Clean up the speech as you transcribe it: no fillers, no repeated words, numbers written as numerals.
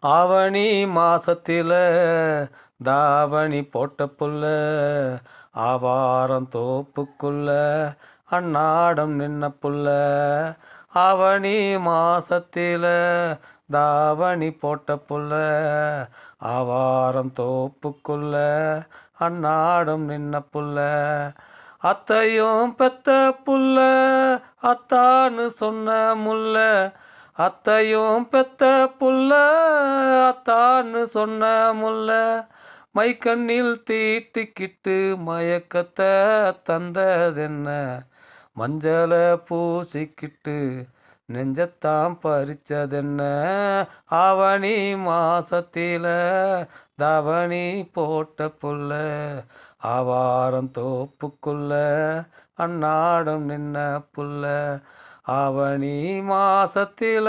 ஆவணி மாசத்தில தாவணி போட்ட புள்ள ஆவாரம் தோப்புக்குள்ள அன்னாடம் நின்ன புள்ள. ஆவணி மாசத்தில தாவணி போட்ட புள்ள ஆவாரம் தோப்புக்குள்ள அன்னாடம் நின்ன புள்ள. அத்தையும் பெத்த புள்ள அத்தான்னு சொன்ன முல்ல. அத்தையும் பெத்த புள்ள அத்தான்னு சொன்ன முல்ல. மைக்கண்ணில் தீட்டிக்கிட்டு மயக்கத்தை தந்ததென்ன. மஞ்சள பூசிக்கிட்டு நெஞ்சத்தான் பறிச்சதென்ன. ஆவணி மாசத்தில தவணி போட்ட புள்ள ஆவாரம் தோப்புக்குள்ள அன்னாடம் நின்ன புள்ள. ஆவணி மாசத்தில